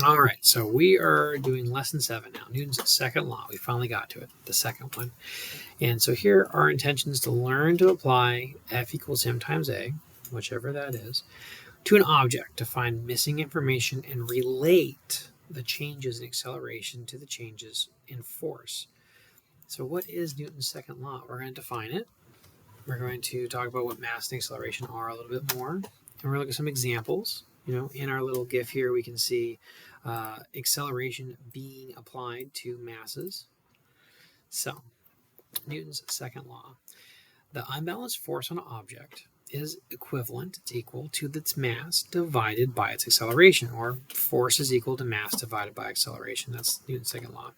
All right, so we are doing lesson 7 now. Newton's second law. We finally got to it, the second one. And so here our intention is to learn to apply F equals m times a, whichever that is, to an object to find missing information and relate the changes in acceleration to the changes in force. So what is Newton's second law? We're going to define it. We're going to talk about what mass and acceleration are a little bit more. And we're going to look at some examples. In our little GIF here, we can see acceleration being applied to masses. So, Newton's second law. The unbalanced force on an object is equivalent, it's equal to its mass divided by its acceleration, or force is equal to mass divided by acceleration. That's Newton's second law.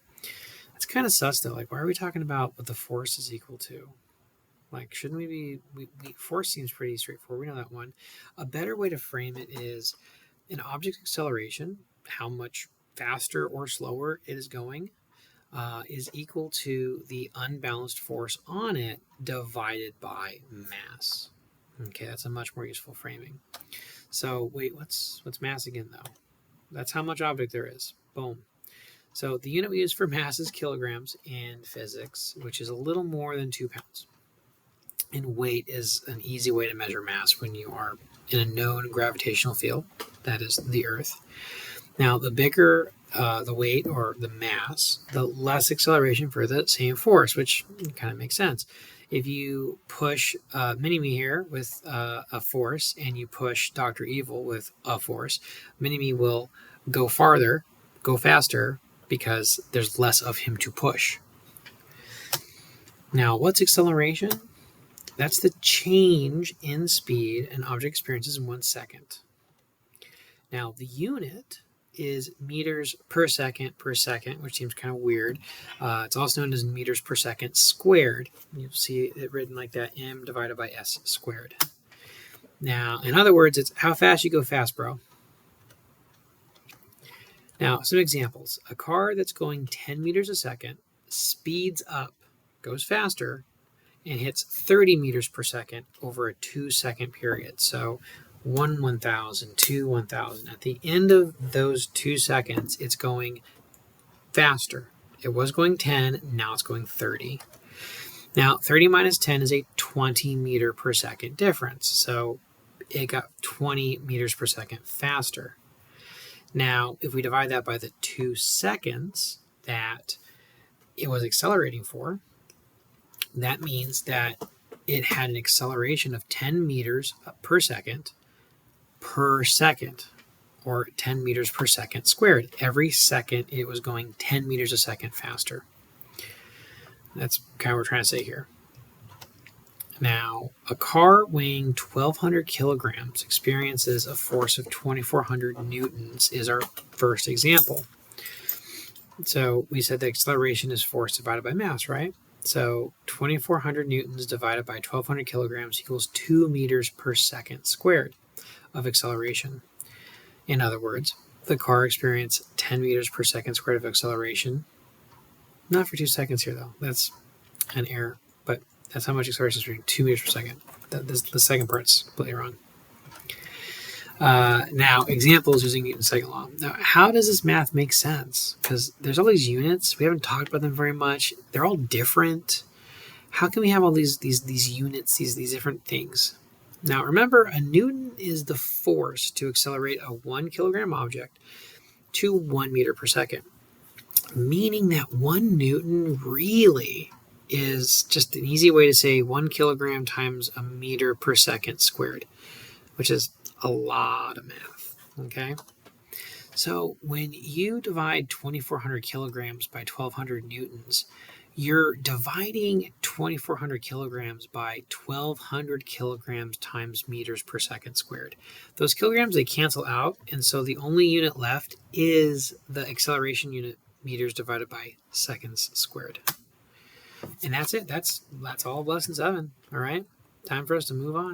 It's kind of sus though. Like, why are we talking about what the force is equal to? Like, shouldn't we be, force seems pretty straightforward. We know that one. A better way to frame it is an object's acceleration, how much faster or slower it is going, is equal to the unbalanced force on it divided by mass. Okay, that's a much more useful framing. So wait, what's mass again though? That's how much object there is. Boom. So the unit we use for mass is kilograms in physics, which is a little more than 2 pounds. And weight is an easy way to measure mass when you are in a known gravitational field, that is the Earth. Now, the bigger the weight or the mass, the less acceleration for the same force, which kind of makes sense. If you push Mini-Me here with a force and you push Dr. Evil with a force, Mini-Me will go farther, go faster, because there's less of him to push. Now, what's acceleration? That's the change in speed an object experiences in 1 second. Now, the unit is meters per second, which seems kind of weird. It's also known as meters per second squared. You'll see it written like that, m divided by s squared. Now, in other words, it's how fast you go fast, bro. Now, some examples. A car that's going 10 meters a second speeds up, goes faster, and hits 30 meters per second over a 2-second period. So 1,000, 2, 1,000. At the end of those 2 seconds, it's going faster. It was going 10, now it's going 30. Now, 30 minus 10 is a 20 meter per second difference. So it got 20 meters per second faster. Now, if we divide that by the 2 seconds that it was accelerating for, that means that it had an acceleration of 10 meters per second, or 10 meters per second squared. Every second it was going 10 meters a second faster. That's kind of what we're trying to say here. Now, a car weighing 1,200 kilograms experiences a force of 2,400 newtons is our first example. So we said the acceleration is force divided by mass, right? So 2,400 newtons divided by 1,200 kilograms equals 2 meters per second squared of acceleration. In other words, the car experienced 10 meters per second squared of acceleration. Not for 2 seconds here, though. That's an error, but that's how much acceleration is reading, 2 meters per second. The second part's completely wrong. Now, examples using Newton's second law. Now, how does this math make sense? Because there's all these units. We haven't talked about them very much. They're all different. How can we have all these units, these different things? Now, remember, a newton is the force to accelerate a 1 kilogram object to 1 meter per second, meaning that 1 newton really is just an easy way to say 1 kilogram times a meter per second squared, which is a lot of math, okay? So when you divide 2,400 kilograms by 1,200 newtons, you're dividing 2,400 kilograms by 1,200 kilograms times meters per second squared. Those kilograms, they cancel out, and so the only unit left is the acceleration unit, meters divided by seconds squared. And that's it. That's all of lesson 7, all right? Time for us to move on.